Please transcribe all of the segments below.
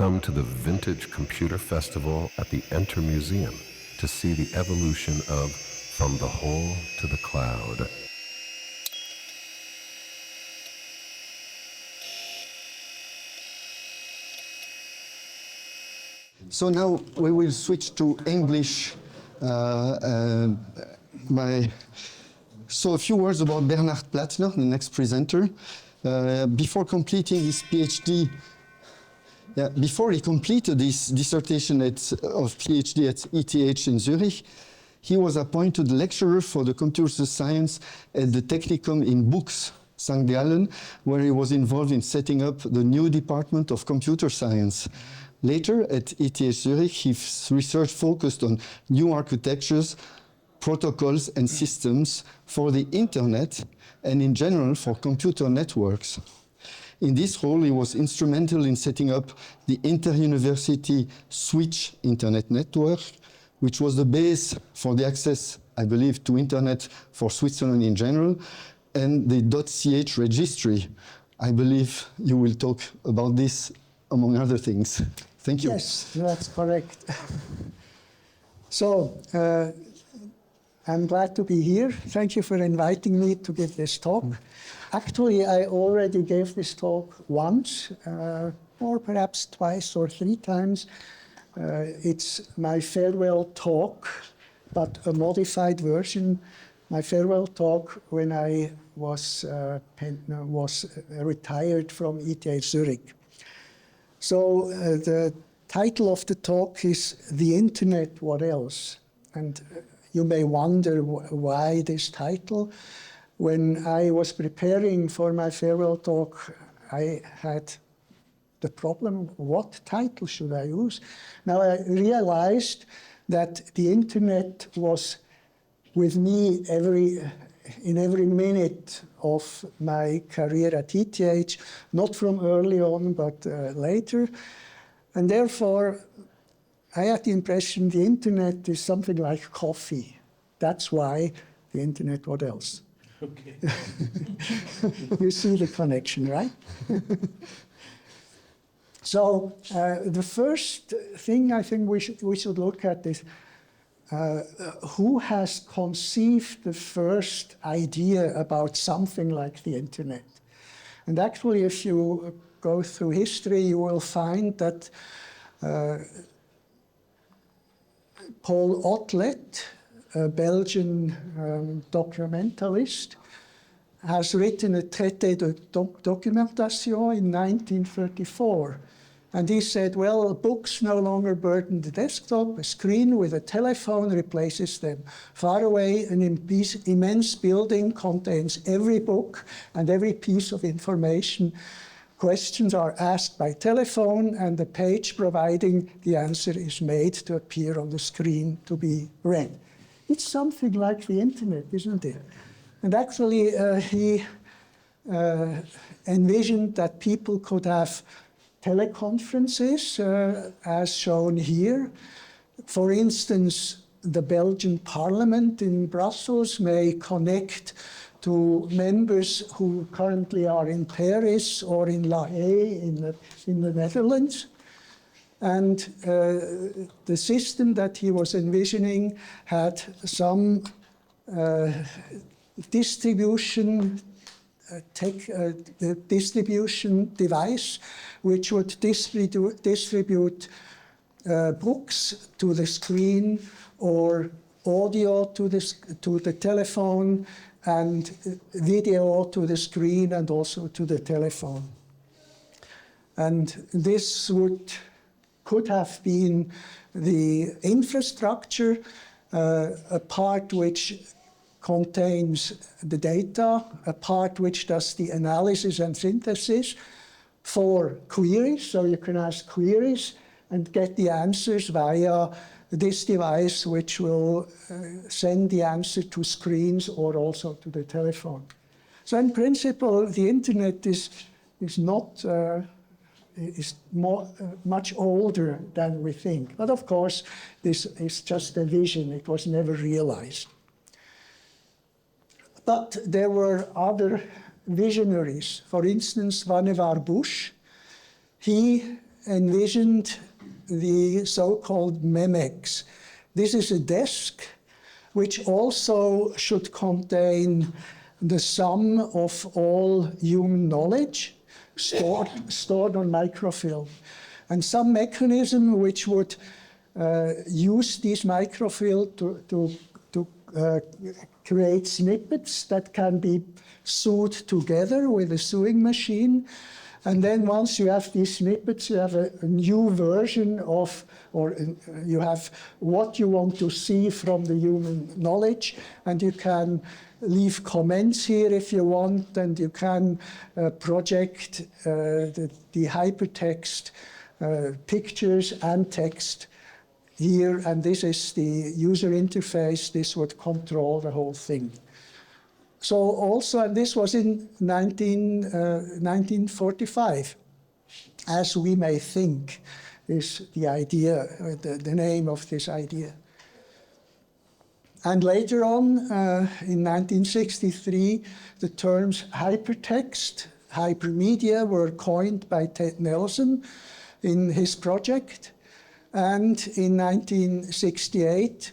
come to the Vintage Computer Festival at the Enter Museum to see the evolution of From the Hole to the Cloud. So now we will switch to English. So a few words about Bernhard Plattner, the next presenter. Before completing his PhD, before he completed his dissertation of PhD at ETHZ in Zurich, he was appointed lecturer for the computer science at the Technikum in Bux, St. Gallen, where he was involved in setting up the new department of computer science. Later, at ETH Zurich, his research focused on new architectures, protocols, and systems for the internet, and in general for computer networks. In this role, he was instrumental in setting up the inter-university switch internet network, which was the base for the access, I believe, to internet for Switzerland in general, and the .ch registry. I believe you will talk about this, among other things. Thank you. Yes, that's correct. So, I'm glad to be here. Thank you for inviting me to give this talk. Actually, I already gave this talk once, or perhaps twice or three times. It's my farewell talk, but a modified version. My farewell talk when I was retired from ETH Zurich. So the title of the talk is The Internet, What Else? And you may wonder why this title. When I was preparing for my farewell talk, I had the problem, what title should I use? Now I realized that the internet was with me in every minute of my career at ETH, not from early on, but later. And therefore, I had the impression the internet is something like coffee. That's why the internet, what else? Okay. You see the connection, right? So the first thing I think we should look at is who has conceived the first idea about something like the internet. And actually, if you go through history, you will find that Paul Otlet, a Belgian documentalist, has written a traité de documentation in 1934. And he said, well, books no longer burden the desktop. A screen with a telephone replaces them. Far away, an immense building contains every book and every piece of information. Questions are asked by telephone, and the page providing the answer is made to appear on the screen to be read. It's something like the internet, isn't it? And actually, he envisioned that people could have teleconferences, as shown here. For instance, the Belgian Parliament in Brussels may connect to members who currently are in Paris or in La Haye in the Netherlands. And the system that he was envisioning had some distribution device which would distribute books to the screen or audio to the telephone and video to the screen and also to the telephone. And this could have been the infrastructure, a part which contains the data, a part which does the analysis and synthesis for queries. So you can ask queries and get the answers via this device, which will send the answer to screens or also to the telephone. So in principle, the internet is much older than we think. But of course, this is just a vision. It was never realized. But there were other visionaries. For instance, Vannevar Bush. He envisioned the so-called MEMEX. This is a desk which also should contain the sum of all human knowledge stored on microfilm. And some mechanism which would use this microfilm to create snippets that can be sewed together with a sewing machine. And then once you have these snippets, you have a new version of, or you have what you want to see from the human knowledge, and you can leave comments here if you want, and you can project the hypertext, pictures and text here, and this is the user interface. This would control the whole thing. So also, and this was in 1945, as we may think is the idea, the name of this idea. And later on, in 1963, the terms hypertext, hypermedia were coined by Ted Nelson in his project. And in 1968,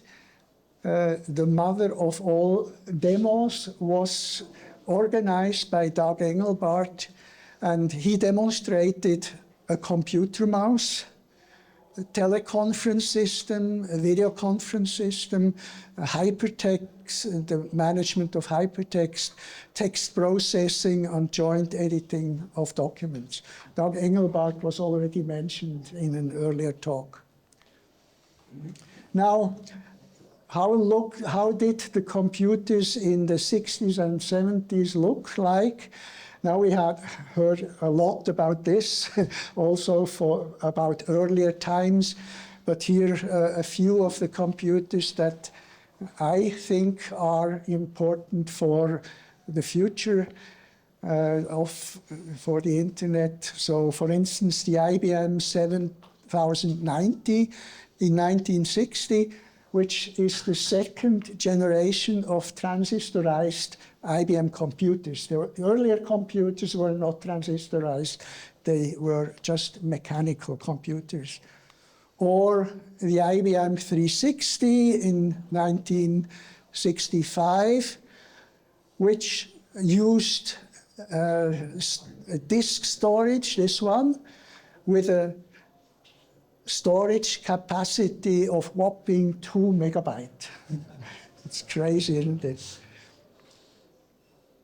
the mother of all demos was organized by Doug Engelbart, and he demonstrated a computer mouse, a teleconference system, a video conference system, a hypertext, the management of hypertext, text processing, and joint editing of documents. Doug Engelbart was already mentioned in an earlier talk. Now, how did the computers in the 60s and 70s look like? Now we had heard a lot about this, also about earlier times, but here a few of the computers that I think are important for the future for the internet. So, for instance, the IBM 7090 in 1960, which is the second generation of transistorized IBM computers. The earlier computers were not transistorized, they were just mechanical computers. Or the IBM 360 in 1965, which used disk storage, this one, with a storage capacity of whopping 2 megabytes. It's crazy, isn't it?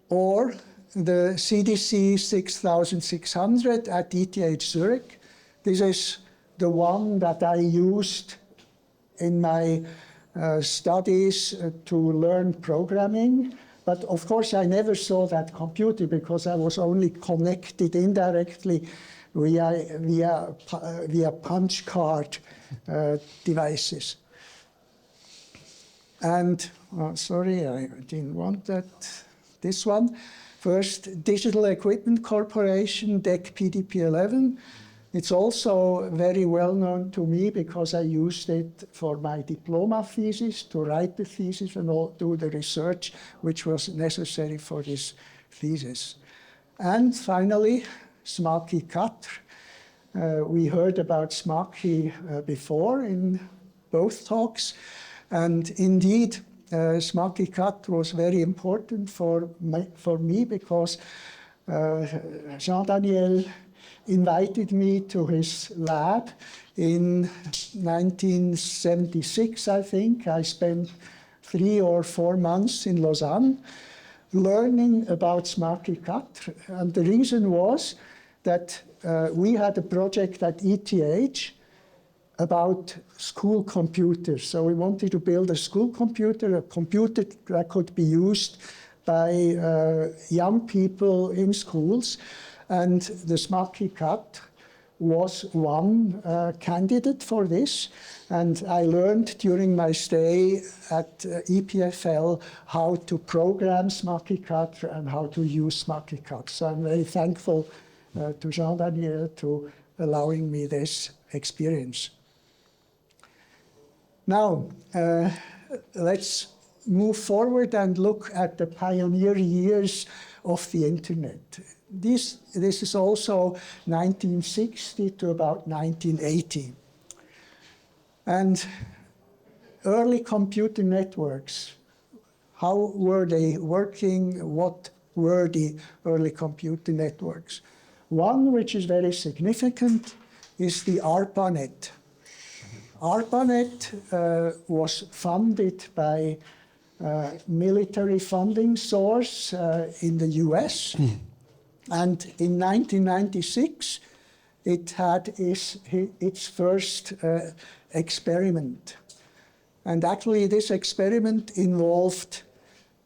Or the CDC 6600 at ETHZ Zurich. This is the one that I used in my studies to learn programming. But of course, I never saw that computer because I was only connected indirectly via punch card devices. And, sorry, I didn't want that. This one. First, Digital Equipment Corporation, DEC PDP-11. It's also very well known to me because I used it for my diploma thesis, to write the thesis and do the research which was necessary for this thesis. And finally, SMACI 4. We heard about SMACI before in both talks, and indeed, SMACI 4 was very important for me because Jean-Daniel invited me to his lab in 1976, I think. I spent 3 or 4 months in Lausanne learning about SMACI 4. And the reason was that we had a project at ETH about school computers. So we wanted to build a school computer, a computer that could be used by young people in schools. And the SMACI 4 was one candidate for this. And I learned during my stay at EPFL how to program SMACI 4 and how to use SMACI 4. So I'm very thankful to Jean-Daniel to allowing me this experience. Now, let's move forward and look at the pioneer years of the internet. this is also 1960 to about 1980. And early computer networks, how were they working? What were the early computer networks? One which is very significant is the ARPANET. ARPANET was funded by military funding source in the US. And in 1996, it had its first experiment. And actually, this experiment involved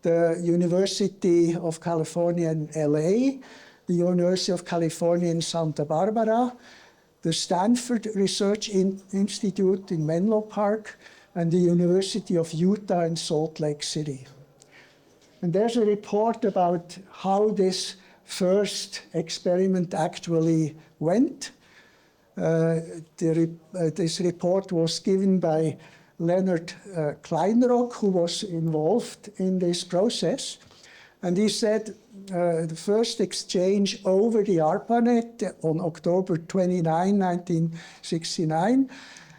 the University of California in LA, the University of California in Santa Barbara, the Stanford Research Institute in Menlo Park, and the University of Utah in Salt Lake City. And there's a report about how this first experiment actually went. This report was given by Leonard Kleinrock, who was involved in this process. And he said the first exchange over the ARPANET on October 29, 1969,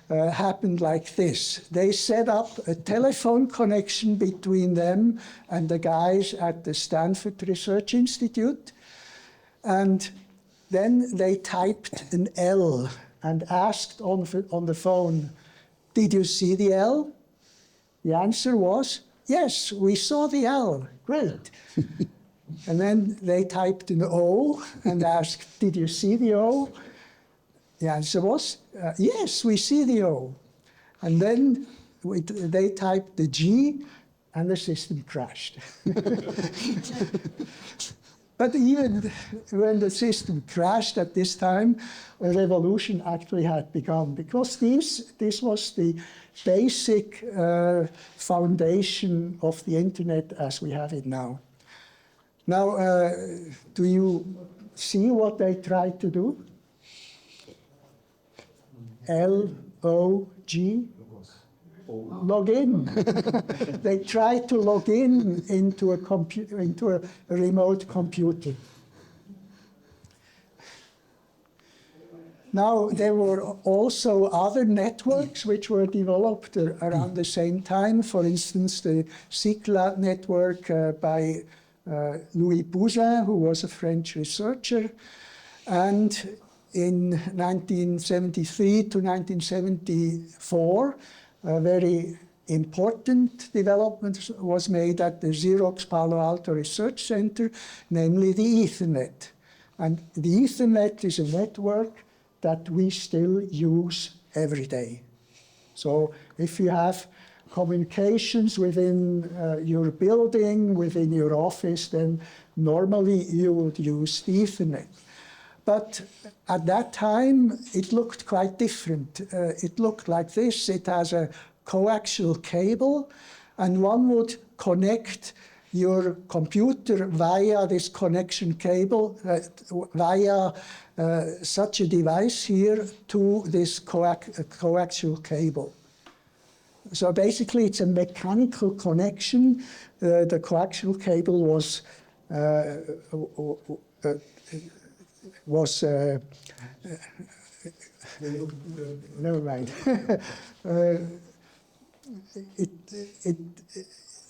happened like this. They set up a telephone connection between them and the guys at the Stanford Research Institute. And then they typed an L and asked on the phone, "Did you see the L?" The answer was, "Yes, we saw the L. Great." And then they typed an O and asked, "Did you see the O?" The answer was, "Yes, we see the O." And then they typed the G and the system crashed. But even when the system crashed at this time, a revolution actually had begun, because this was the basic foundation of the internet as we have it now. Now, do you see what they tried to do? L-O-G? Log in. They tried to log in into a remote computer. Now, there were also other networks which were developed around the same time. For instance, the Cycla network by Louis Bousin, who was a French researcher. And in 1973 to 1974, a very important development was made at the Xerox Palo Alto Research Center, namely the Ethernet. And the Ethernet is a network that we still use every day. So if you have communications within your building, within your office, then normally you would use the Ethernet. But at that time, it looked quite different. It looked like this. It has a coaxial cable, and one would connect your computer via this connection cable, via such a device here to this coaxial cable. So basically, it's a mechanical connection. The coaxial cable was never mind. It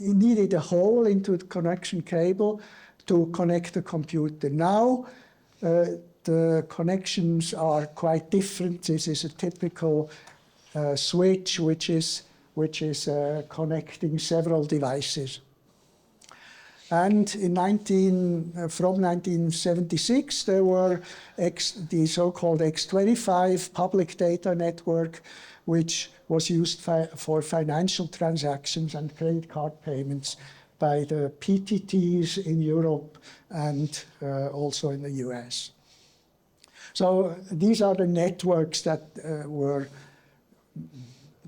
needed a hole into the connection cable to connect the computer. Now the connections are quite different. This is a typical switch which is connecting several devices. And from 1976, there were the so-called X25 public data network, which was used for financial transactions and credit card payments by the PTTs in Europe and also in the US. So these are the networks that were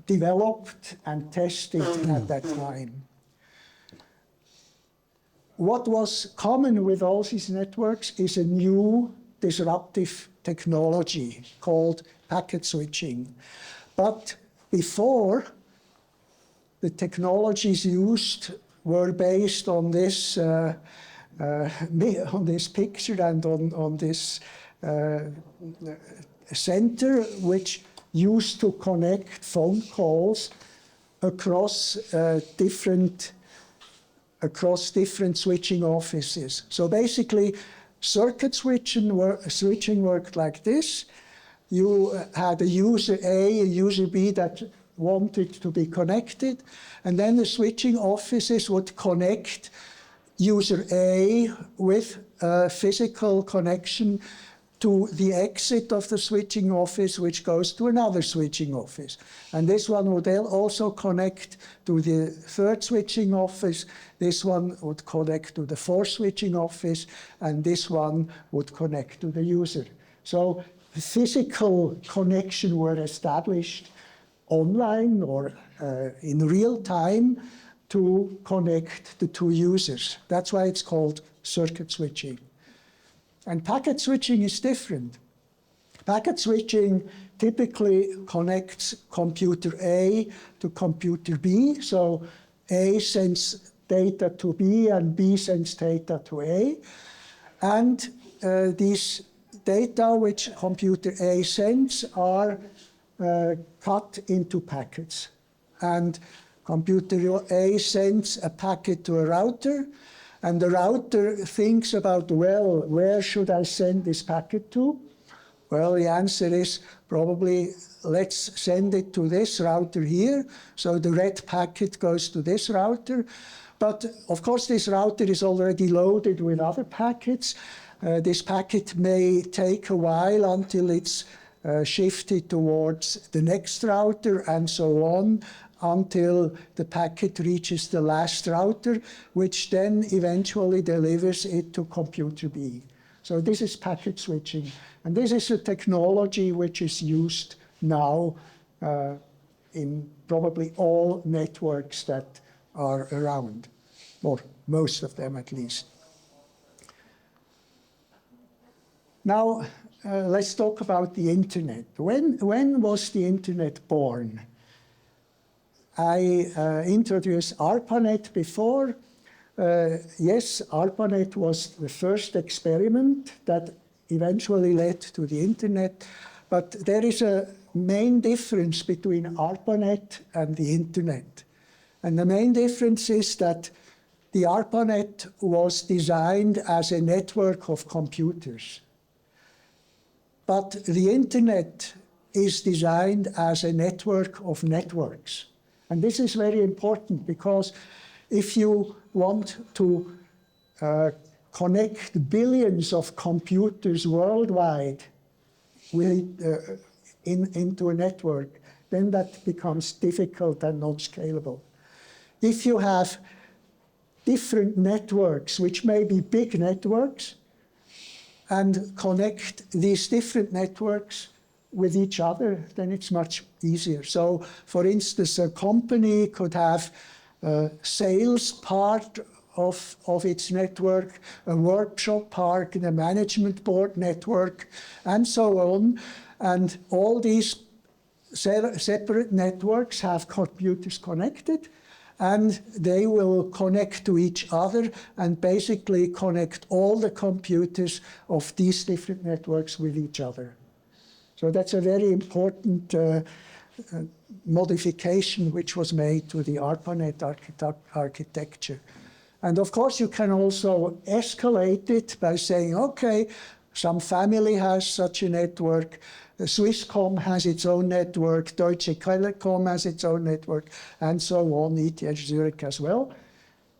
developed and tested at that time. What was common with all these networks is a new disruptive technology called packet switching. But before, the technologies used were based on this on this picture and on this center, which used to connect phone calls across different switching offices. So basically, circuit switching worked like this. You had a user A, a user B that wanted to be connected, and then the switching offices would connect user A with a physical connection to the exit of the switching office, which goes to another switching office. And this one would also connect to the third switching office. This one would connect to the fourth switching office, and this one would connect to the user. So physical connection were established online or in real time to connect the two users. That's why it's called circuit switching. And packet switching is different. Packet switching typically connects computer A to computer B. So A sends data to B and B sends data to A. And these data which computer A sends are cut into packets. And computer A sends a packet to a router, and the router thinks about, well, where should I send this packet to? Well, the answer is probably, let's send it to this router here. So the red packet goes to this router. But of course, this router is already loaded with other packets. This packet may take a while until it's shifted towards the next router and so on, until the packet reaches the last router, which then eventually delivers it to computer B. So this is packet switching. And this is a technology which is used now in probably all networks that are around, or most of them at least. Now, let's talk about the internet. When was the internet born? I introduced ARPANET before. Yes, ARPANET was the first experiment that eventually led to the internet, but there is a main difference between ARPANET and the internet. And the main difference is that the ARPANET was designed as a network of computers. But the internet is designed as a network of networks. And this is very important because if you want to connect billions of computers worldwide into a network, then that becomes difficult and non-scalable. If you have different networks, which may be big networks, and connect these different networks with each other, then it's much easier. So, for instance, a company could have a sales part of its network, a workshop part, and a management board network, and so on. And all these separate networks have computers connected, and they will connect to each other and basically connect all the computers of these different networks with each other. So that's a very important modification which was made to the ARPANET architecture. And of course, you can also escalate it by saying, okay, some family has such a network, Swisscom has its own network, Deutsche Telekom has its own network, and so on, ETHZ Zurich as well.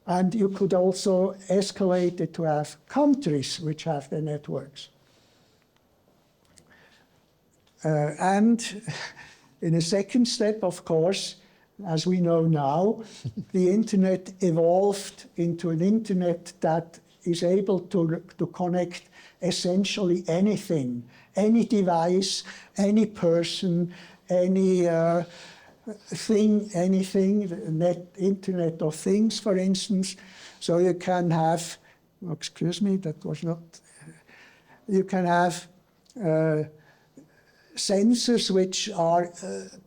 And you could also escalate it to have countries which have their networks. And in a second step, of course, as we know now, the internet evolved into an internet that is able to connect essentially anything, any device, any person, any thing, anything, Internet of Things, for instance. So you can have, excuse me, that was not, you can have sensors which are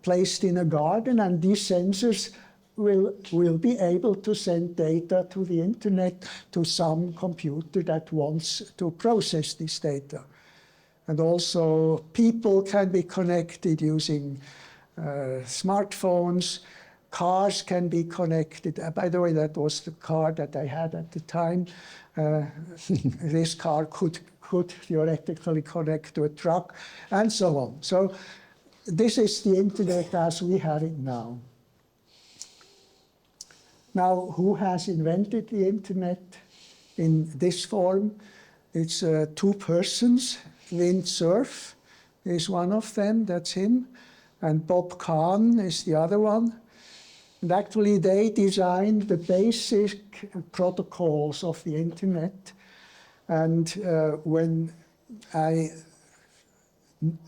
placed in a garden, and these sensors will be able to send data to the internet to some computer that wants to process this data. And also people can be connected using smartphones. Cars can be connected. By the way, that was the car that I had at the time. This car could theoretically connect to a truck, and so on. So this is the internet as we have it now. Now, who has invented the internet in this form? It's two persons. Vint Cerf is one of them, that's him, and Bob Kahn is the other one. And actually, they designed the basic protocols of the internet. And when I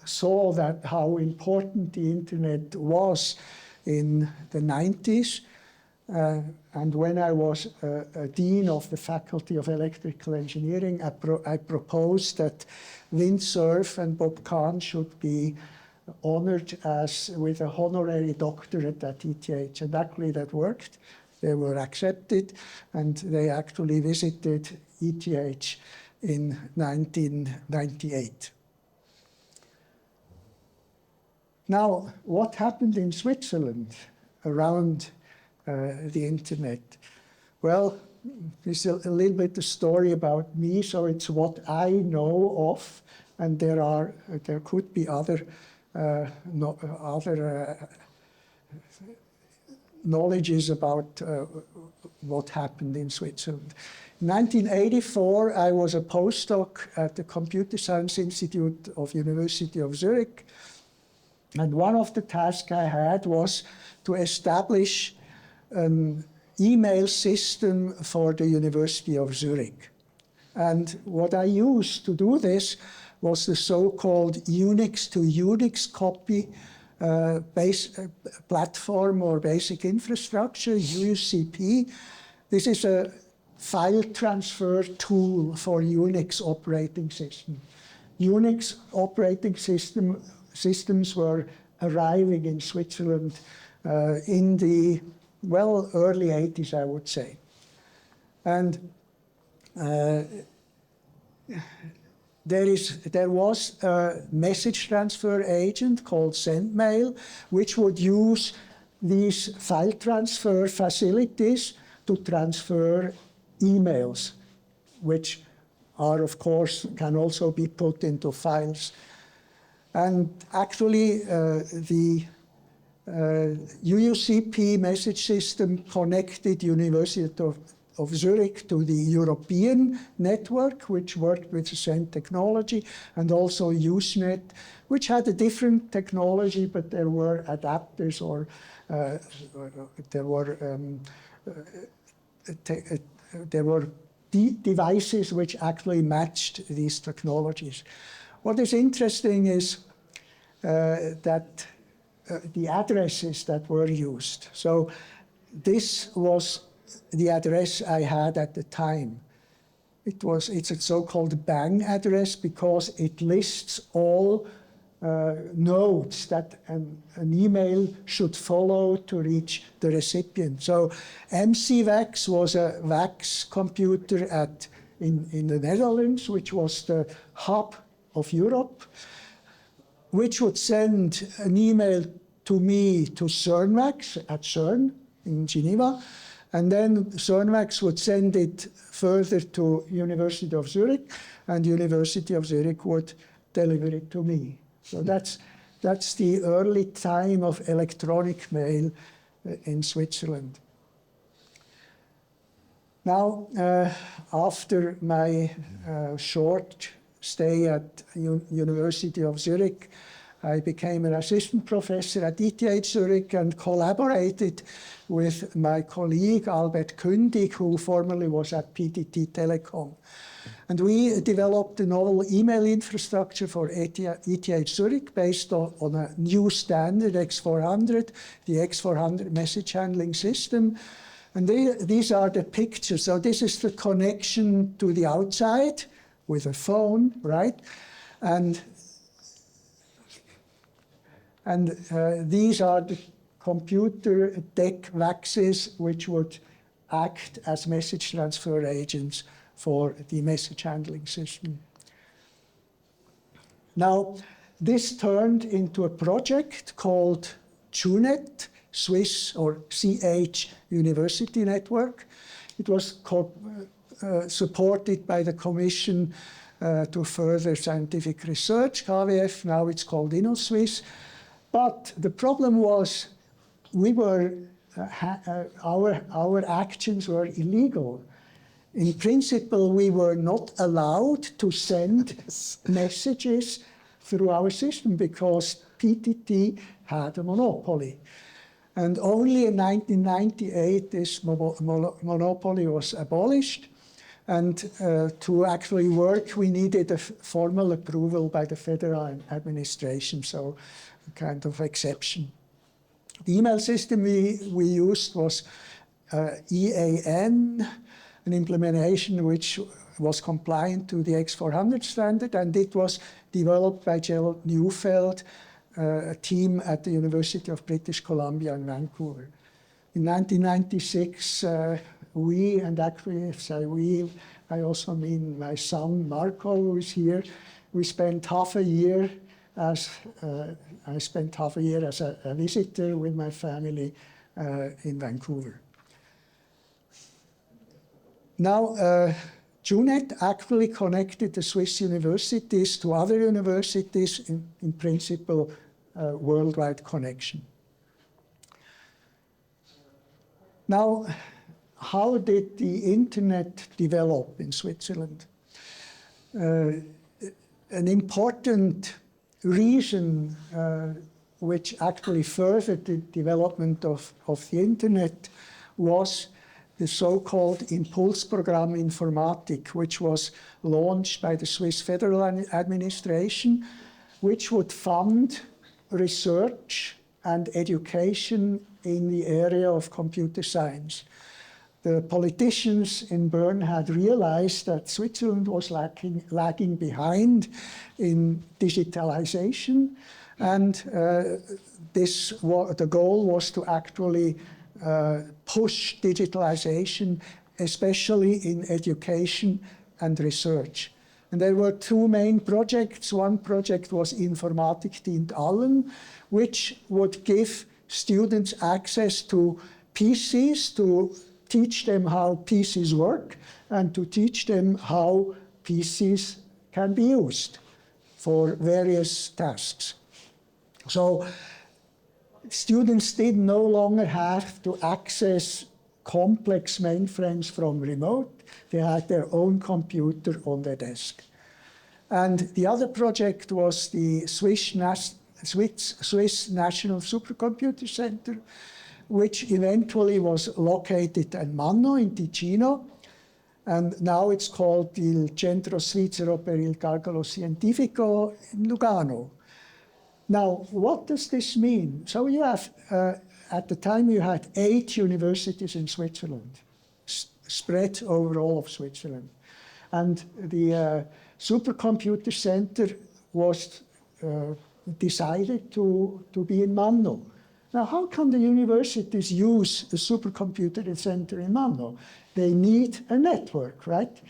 saw that how important the internet was in the 90s, and when I was a dean of the Faculty of Electrical Engineering, I proposed that Vint Cerf and Bob Kahn should be honored with a honorary doctorate at ETH. And actually that worked. They were accepted, and they actually visited ETH in 1998. Now, what happened in Switzerland around the internet? Well, this is a little bit the story about me, so it's what I know of, and there could be other knowledges about what happened in Switzerland. In 1984, I was a postdoc at the Computer Science Institute of University of Zurich, and one of the tasks I had was to establish an email system for the University of Zurich. And what I used to do this was the so-called Unix to Unix copy platform or basic infrastructure, UCP. This is a file transfer tool for Unix operating system. Unix operating systems were arriving in Switzerland in the, well, early 80s, I would say. And there was a message transfer agent called SendMail, which would use these file transfer facilities to transfer emails, which are, of course, can also be put into files. And actually, the UUCP message system connected University of Zurich to the European network, which worked with the same technology, and also Usenet, which had a different technology, but there were adapters or there were devices which actually matched these technologies. What is interesting is that the addresses that were used. So this was the address I had at the time. It's a so-called bang address because it lists all nodes that an email should follow to reach the recipient. So MCVAX was a VAX computer in the Netherlands, which was the hub of Europe, which would send an email to me to CERNVAX at CERN in Geneva, and then CERNVAX would send it further to University of Zurich, and University of Zurich would deliver it to me. So that's the early time of electronic mail in Switzerland. Now, after my short stay at University of Zurich, I became an assistant professor at ETH Zurich and collaborated with my colleague Albert Kündig, who formerly was at PTT Telecom. And we developed a novel email infrastructure for ETH Zurich based on a new standard, X400, the X400 message handling system. And these are the pictures. So this is the connection to the outside with a phone, right? And these are computer DEC waxes which would act as message transfer agents for the message handling system. Now, this turned into a project called CUNET, Swiss or CH University Network. It was supported by the Commission to Further Scientific Research, KWF, now it's called InnoSwiss. But the problem was we were, our actions were illegal. In principle, we were not allowed to send messages through our system because PTT had a monopoly. And only in 1998 this monopoly was abolished. And to actually work, we needed a formal approval by the federal administration, so a kind of exception. The email system we used was EAN, an implementation which was compliant to the X400 standard, and it was developed by Gerald Neufeld, a team at the University of British Columbia in Vancouver. In 1996, we, and actually if I say we, I also mean my son Marco, who is here, we spent half a year as, I spent half a year as a visitor with my family in Vancouver. Now, CUNET actually connected the Swiss universities to other universities, in principle, worldwide connection. Now, how did the internet develop in Switzerland? An important reason which actually furthered the development of the internet was the so-called Impulsprogramm Informatik, which was launched by the Swiss Federal Administration, which would fund research and education in the area of computer science. The politicians in Bern had realized that Switzerland was lagging behind in digitalization, and the goal was to actually push digitalization, especially in education and research. And there were two main projects. One project was Informatik dient allen, which would give students access to PCs, to teach them how PCs work, and to teach them how PCs can be used for various tasks. So students did no longer have to access complex mainframes from remote. They had their own computer on their desk. And the other project was the Swiss National Supercomputer Center, which eventually was located at Manno in Ticino. And now it's called il Centro Svizzero per il Calcolo Scientifico in Lugano. Now, what does this mean? So you have, at the time you had 8 universities in Switzerland, spread over all of Switzerland. And the supercomputer center was decided to be in Manno. Now, how can the universities use the supercomputer center in Manno? They need a network, right,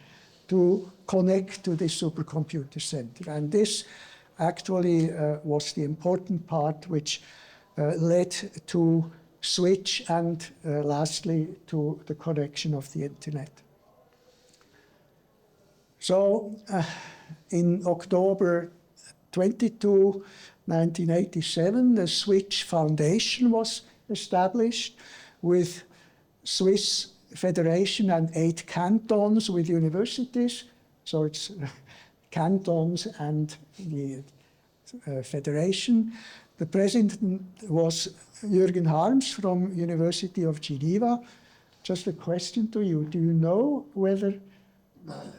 to connect to this supercomputer center. And this actually was the important part which led to switch and lastly to the connection of the internet. So in October 22, 1987, the Switch Foundation was established with Swiss Federation and 8 cantons with universities. So it's cantons and the federation. The president was Jürgen Harms from University of Geneva. Just a question to you. Do you know whether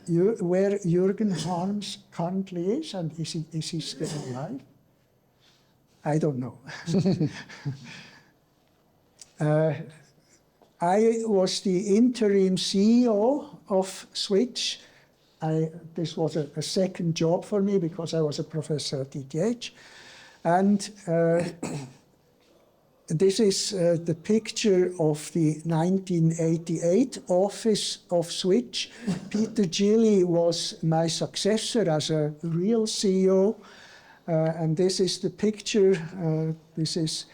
where Jürgen Harms currently is, and is he still alive? I don't know. I was the interim CEO of Switch. This was a second job for me because I was a professor at ETH. And this is the picture of the 1988 office of Switch. Peter Gilly was my successor as a real CEO. And this is the picture. This is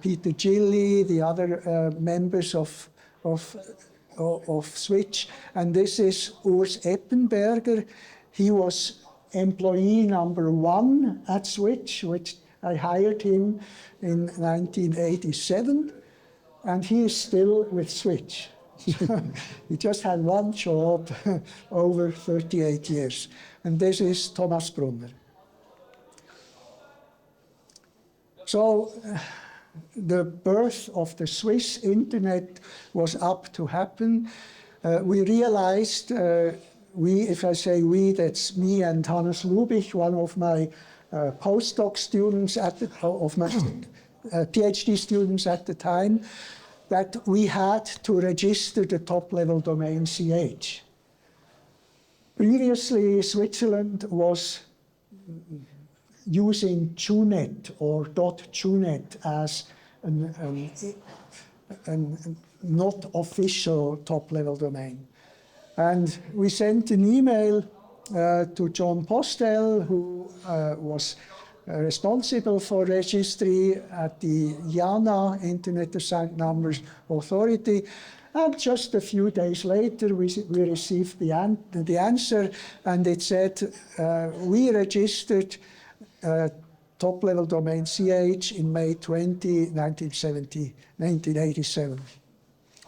Peter Gilly, the other members of Switch. And this is Urs Eppenberger. He was employee number 1 at Switch, which I hired him in 1987, and he is still with Switch. He just had one job over 38 years. And this is Thomas Brunner. So the birth of the Swiss internet was up to happen. We realized, if I say we, that's me and Hannes Lubich, one of my postdoc students of my PhD students at the time, that we had to register the top-level domain CH. Previously, Switzerland was using .net or .net as a not official top-level domain. And we sent an email to John Postel, who was responsible for registry at the IANA, Internet Assigned Numbers Authority. And just a few days later, we received the answer, and it said, we registered top-level domain CH in May 20, 1987,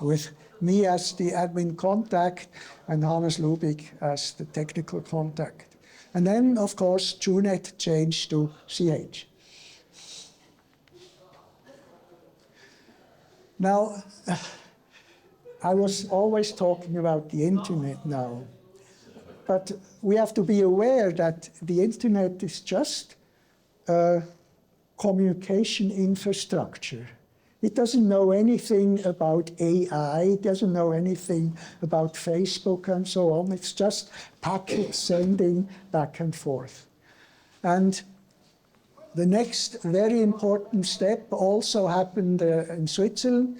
with me as the admin contact and Hannes Lubich as the technical contact. And then, of course, .net changed to CH. Now, I was always talking about the internet now, but we have to be aware that the internet is just a communication infrastructure. It doesn't know anything about AI, it doesn't know anything about Facebook and so on. It's just packets sending back and forth. And the next very important step also happened in Switzerland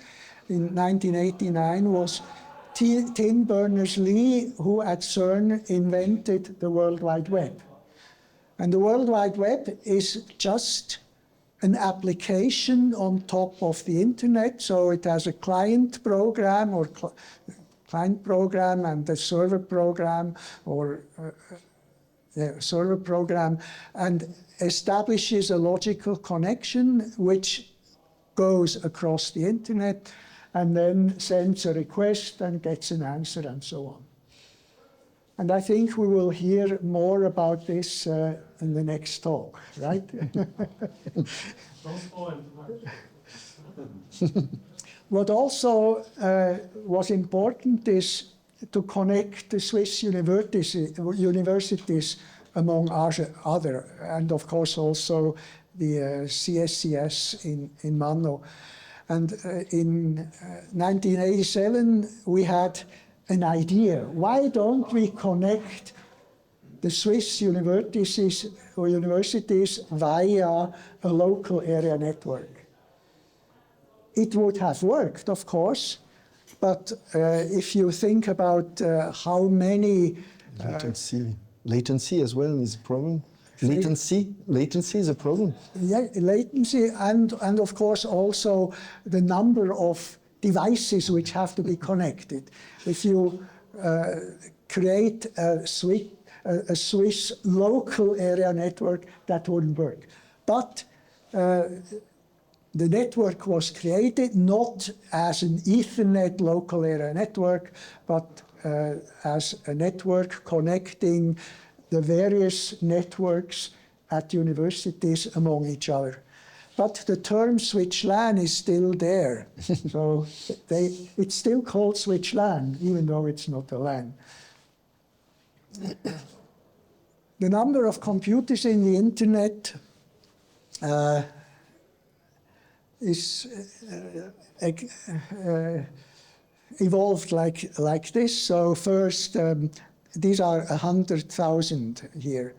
in 1989 was Tim Berners-Lee, who at CERN invented the World Wide Web. And the World Wide Web is just an application on top of the internet. So it has a client program or client program and a server program or server program, and establishes a logical connection which goes across the internet and then sends a request and gets an answer and so on. And I think we will hear more about this in the next talk, right? What also was important is to connect the Swiss universities among other, and of course also the CSCS in Manno. And in 1987, we had an idea. Why don't we connect the Swiss universities via a local area network? It would have worked, of course, but if you think about how many... Latency as well is a problem. Latency is a problem. Yeah, latency and of course also the number of devices which have to be connected. If you create a Swiss local area network, that wouldn't work. But the network was created not as an Ethernet local area network, but as a network connecting the various networks at universities among each other. But the term switch LAN is still there. So it's still called switch LAN, even though it's not a LAN. The number of computers in the internet is evolved like this. So first, these are 100,000 here.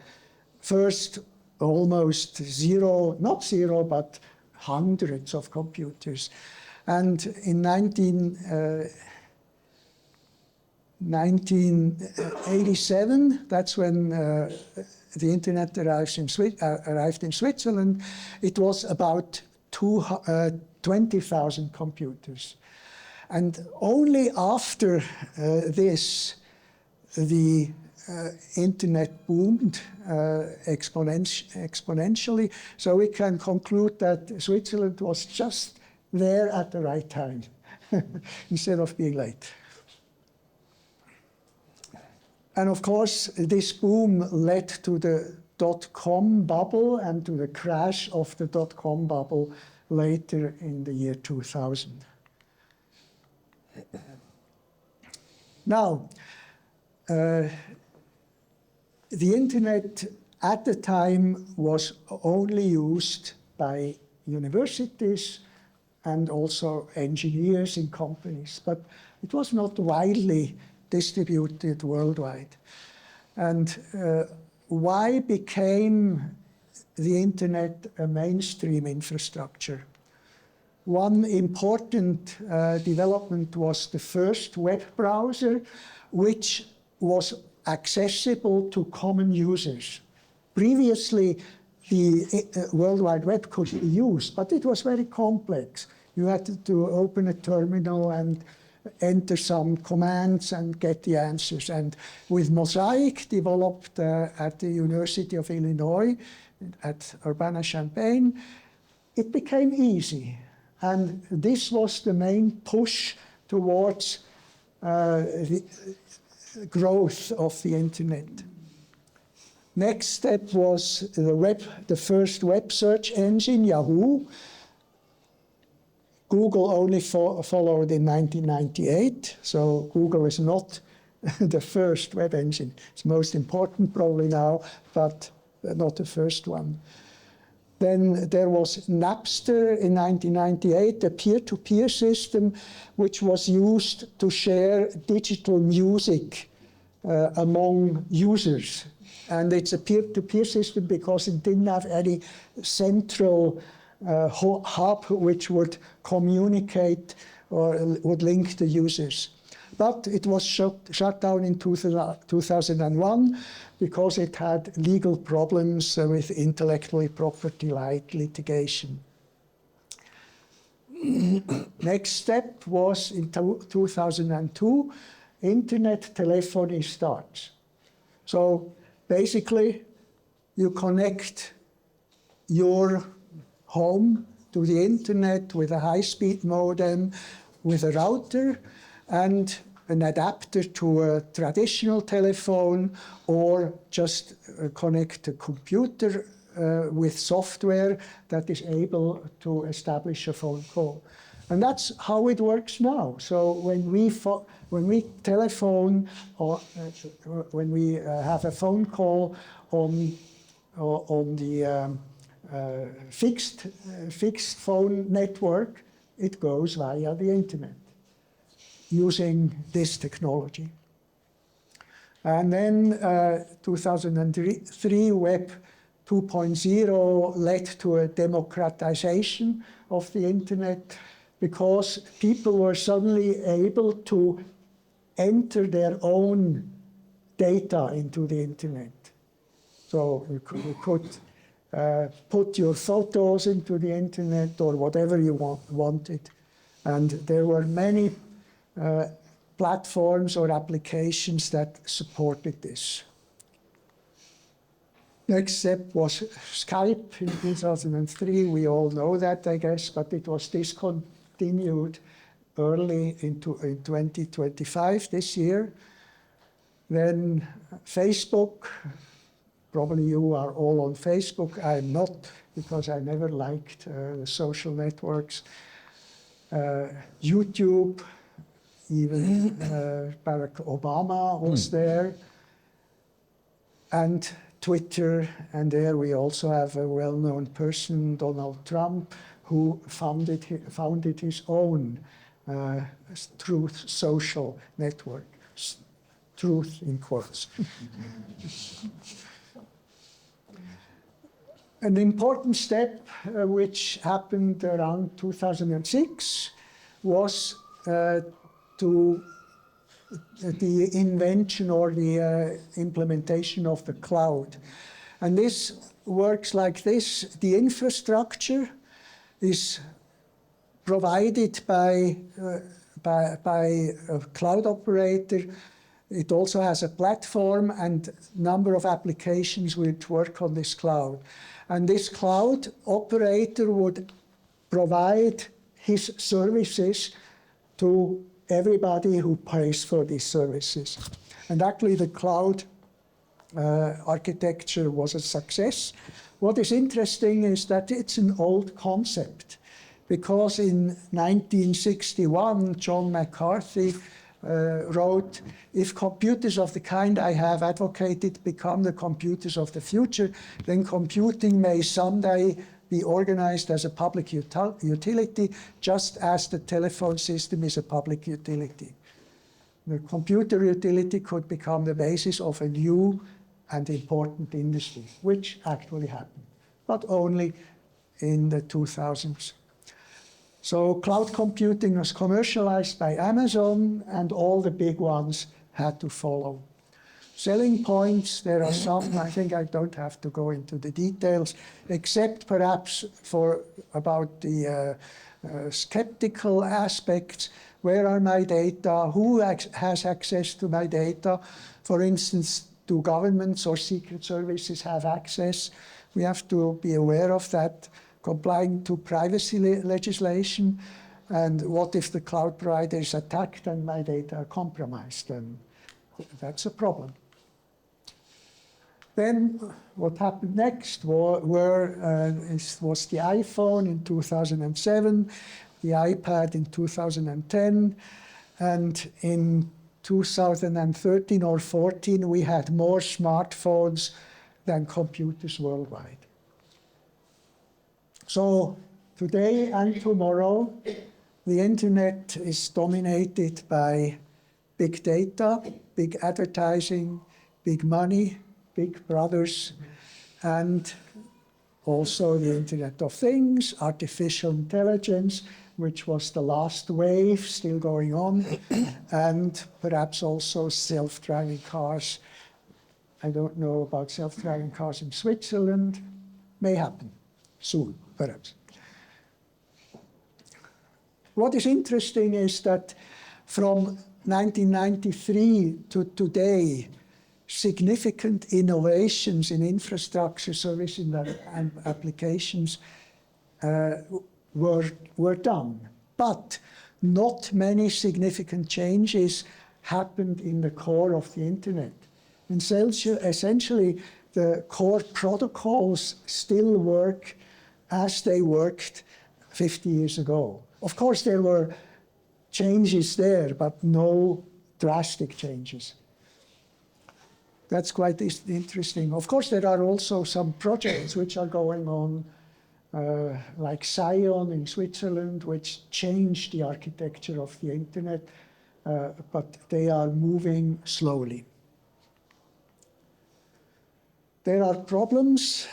First, almost zero, not zero, but hundreds of computers. And in 1987, that's when the internet arrived in Switzerland. It was about 20,000 computers. And only after this, the internet boomed exponentially. So we can conclude that Switzerland was just there at the right time, instead of being late. And of course, this boom led to the dot-com bubble and to the crash of the dot-com bubble later in the year 2000. Now, the internet at the time was only used by universities and also engineers in companies, but it was not widely distributed worldwide. And why became the internet a mainstream infrastructure? One important development was the first web browser, which was accessible to common users. Previously, the World Wide Web could be used, but it was very complex. You had to open a terminal and enter some commands and get the answers. And with Mosaic, developed at the University of Illinois at Urbana-Champaign, it became easy. And this was the main push towards the growth of the internet. Next step was the first web search engine, Yahoo. Google only followed in 1998, so Google is not the first web engine. It's most important probably now, but not the first one. Then there was Napster in 1998, a peer-to-peer system which was used to share digital music among users. And it's a peer-to-peer system because it didn't have any central hub which would communicate or would link the users. But it was shut down in 2001 because it had legal problems with intellectual property litigation. Next step was in 2002, internet telephony starts. So basically, you connect your home to the internet with a high-speed modem, with a router, and an adapter to a traditional telephone, or just connect a computer with software that is able to establish a phone call. And that's how it works now. So when we telephone or when we have a phone call on the fixed phone network, it goes via the internet using this technology. And then 2003, Web 2.0 led to a democratization of the internet because people were suddenly able to enter their own data into the internet. So you could put your photos into the internet or whatever you wanted. And there were many platforms or applications that supported this. Next step was Skype in 2003. We all know that, I guess, but it was discontinued early in 2025, this year. Then Facebook. Probably you are all on Facebook. I'm not, because I never liked the social networks. YouTube, even Barack Obama was there. And Twitter, and there we also have a well-known person, Donald Trump, who founded his own Truth social network. Truth in quotes. An important step which happened around 2006 was to the invention or the implementation of the cloud. And this works like this. The infrastructure is provided by a cloud operator. It also has a platform and number of applications which work on this cloud. And this cloud operator would provide his services to everybody who pays for these services. And actually the cloud architecture was a success. What is interesting is that it's an old concept, because in 1961, John McCarthy wrote, "If computers of the kind I have advocated become the computers of the future, then computing may someday be organized as a public utility, just as the telephone system is a public utility." The computer utility could become the basis of a new and important industry, which actually happened, but only in the 2000s. So cloud computing was commercialized by Amazon, and all the big ones had to follow. Selling points, there are some. I think I don't have to go into the details, except perhaps for about the skeptical aspects. Where are my data? Who has access to my data? For instance, do governments or secret services have access? We have to be aware of that. Complying to privacy legislation, and what if the cloud provider is attacked and my data are compromised? And that's a problem. Then what happened next was the iPhone in 2007, the iPad in 2010, and in 2013 or 14 we had more smartphones than computers worldwide. So today and tomorrow, the internet is dominated by big data, big advertising, big money, big brothers, and also the Internet of Things, artificial intelligence, which was the last wave still going on, and perhaps also self-driving cars. I don't know about self-driving cars in Switzerland. May happen soon, perhaps. What is interesting is that from 1993 to today, significant innovations in infrastructure, services, and applications were done. But not many significant changes happened in the core of the internet. And essentially, the core protocols still work as they worked 50 years ago. Of course, there were changes there, but no drastic changes. That's quite interesting. Of course, there are also some projects which are going on, like Sion in Switzerland, which changed the architecture of the internet, but they are moving slowly. There are problems.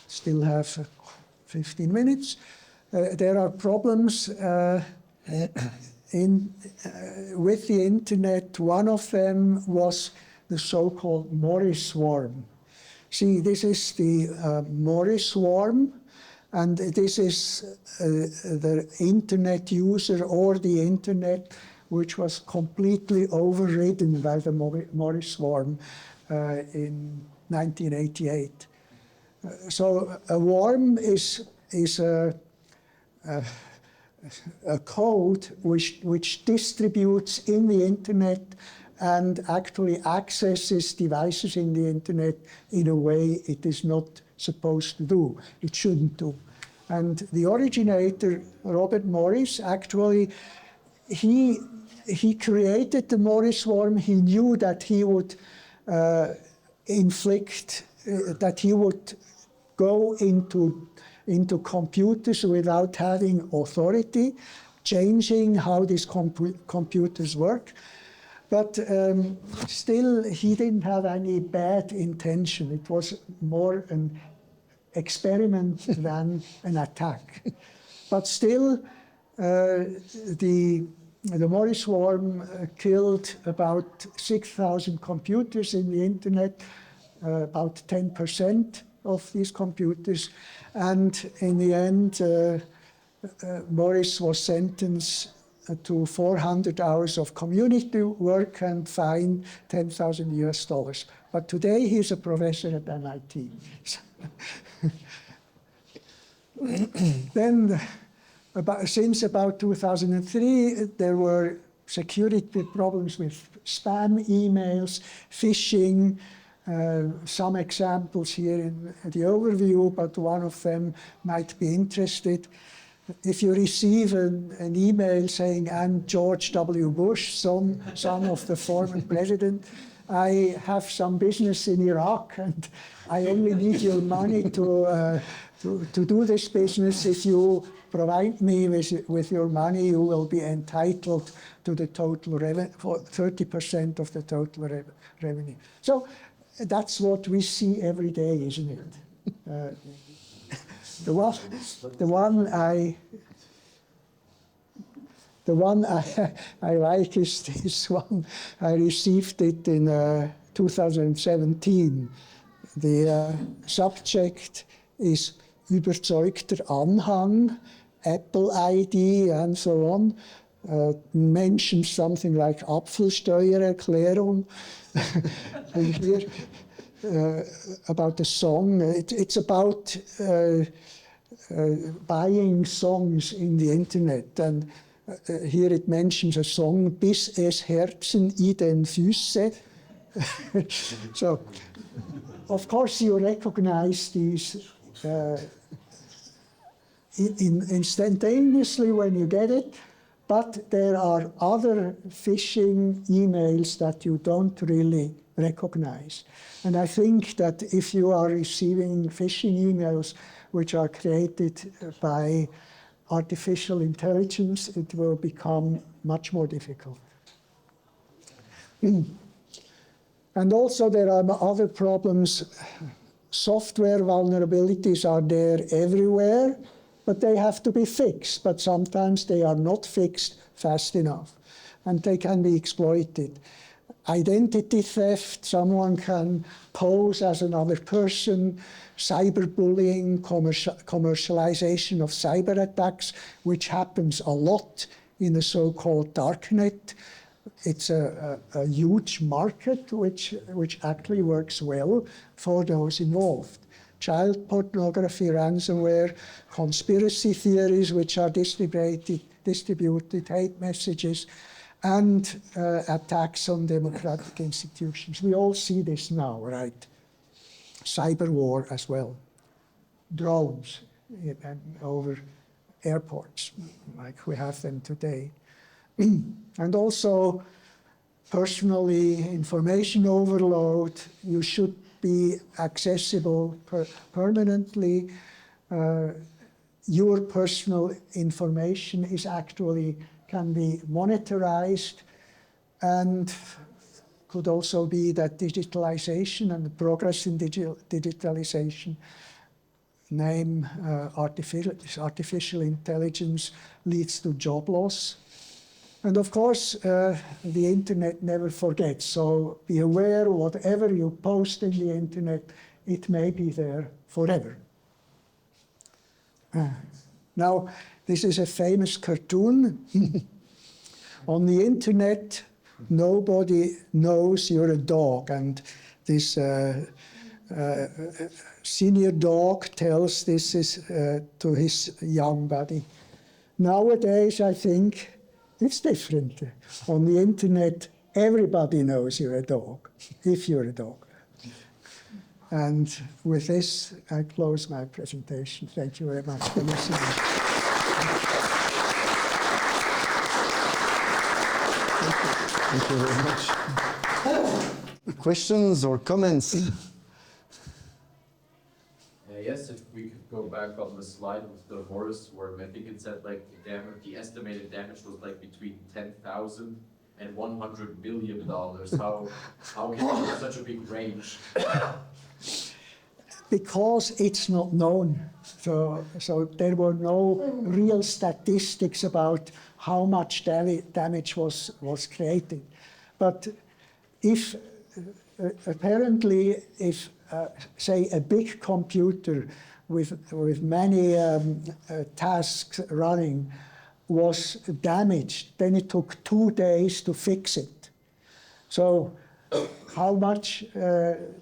Still have 15 minutes. There are problems with the internet. One of them was the so-called Morris swarm. See, this is the Morris swarm, and this is the internet user or the internet which was completely overridden by the Morris swarm in 1988. So a worm is a code which distributes in the internet and actually accesses devices in the internet in a way it is not supposed to do. It shouldn't do. And the originator, Robert Morris, actually, he created the Morris swarm. He knew that he would that he would go into computers without having authority, changing how these computers work. But still, he didn't have any bad intention. It was more an experiment than an attack. But still, the Morris swarm killed about 6,000 computers in the internet, about 10% of these computers. And in the end, Morris was sentenced to 400 hours of community work and fined $10,000 US. But today he's a professor at MIT. Then, since about 2003, there were security problems with spam emails, phishing. Some examples here in the overview, but one of them might be interested. If you receive an email saying, I'm George W. Bush, son of the former president, I have some business in Iraq and I only need your money to do this business. If you provide me with your money, you will be entitled to the total revenue, 30% of the total revenue. So that's what we see every day, isn't it? The one I like is this one. I received it in 2017. The subject is überzeugter Anhang, Apple ID, and so on. Mentions something like Apfelsteuererklärung. And here, about the song. It's about buying songs in the internet. And here it mentions a song, Bis es Herzen I den Füße. So, of course, you recognize these instantaneously when you get it, but there are other phishing emails that you don't really recognize. And I think that if you are receiving phishing emails which are created by artificial intelligence, it will become much more difficult. And also there are other problems. Software vulnerabilities are there everywhere, but they have to be fixed. But sometimes they are not fixed fast enough, and they can be exploited. Identity theft, someone can pose as another person, cyberbullying, commercialization of cyber attacks, which happens a lot in the so-called darknet. It's a huge market which actually works well for those involved. Child pornography, ransomware, conspiracy theories which are distributed, hate messages, and attacks on democratic institutions. We all see this now, right? Cyber war as well. Drones over airports, like we have them today. And also, personally, information overload. You should be accessible permanently. Your personal information is actually can be monitorized, and could also be that digitalization and the progress in digitalization, name artificial intelligence, leads to job loss. And of course, the internet never forgets, so be aware whatever you post in the internet, it may be there forever. Now, this is a famous cartoon. On the internet, nobody knows you're a dog, and this senior dog tells this is to his young buddy. Nowadays, I think it's different. On the internet, everybody knows you're a dog, if you're a dog. And with this, I close my presentation. Thank you very much for listening. Thank you very much. Questions or comments? Yes, if we could go back on the slide with the Morris swarm, I think it said like the estimated damage was like between 10,000 and $100 million. How can you have such a big range? because it's not known. So there were no real statistics about how much damage was created. But if apparently, if say a big computer with many tasks running was damaged, then it took 2 days to fix it. So how much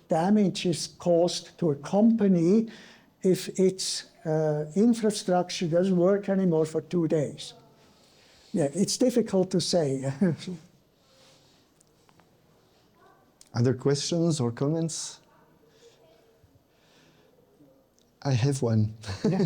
damage is caused to a company if its infrastructure doesn't work anymore for 2 days? Yeah, it's difficult to say. Other questions or comments? I have one. Yeah.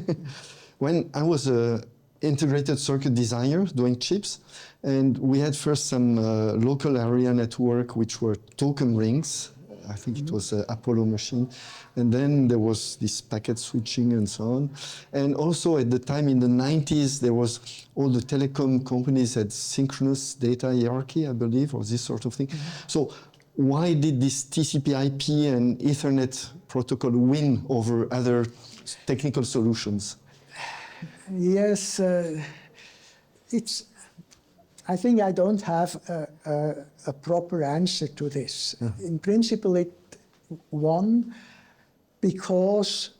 When I was a integrated circuit designer doing chips, and we had first some local area network, which were token rings. I think it was an Apollo machine. And then there was this packet switching and so on. And also at the time in the 90s, there was all the telecom companies had synchronous data hierarchy, I believe, or this sort of thing. So why did this TCP/IP and Ethernet protocol win over other technical solutions? Yes, I think I don't have a proper answer to this. In principle, it won because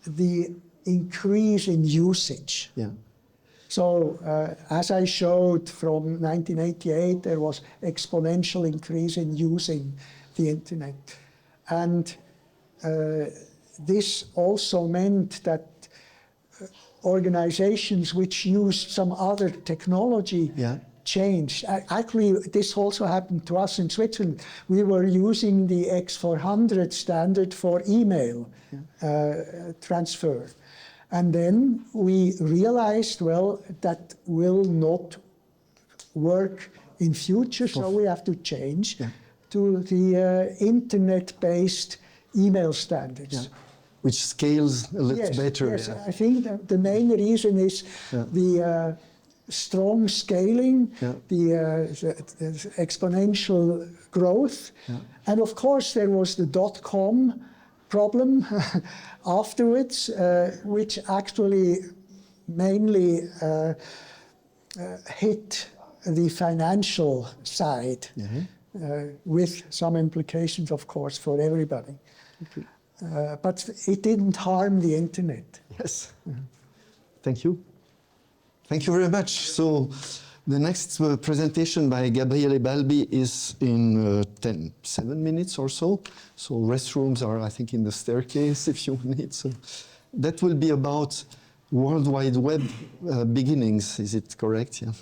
the increase in usage. Yeah. So as I showed from 1988, there was exponential increase in using the internet. And this also meant that organizations which used some other technology changed. Actually, this also happened to us in Switzerland. We were using the X400 standard for email transfer. And then we realized, well, that will not work in future, so we have to change to the internet-based email standards. Yeah. Which scales a little better. Yes, I think that the main reason is the strong scaling, the exponential growth. And of course, there was the .com problem afterwards, which actually mainly hit the financial side, with some implications, of course, for everybody. Okay. But it didn't harm the internet. Yes. Thank you. Thank you very much. So the next presentation by Gabriele Balbi is in 7 minutes or so. So restrooms are, I think, in the staircase if you need. So that will be about World Wide Web beginnings. Is it correct? Yeah.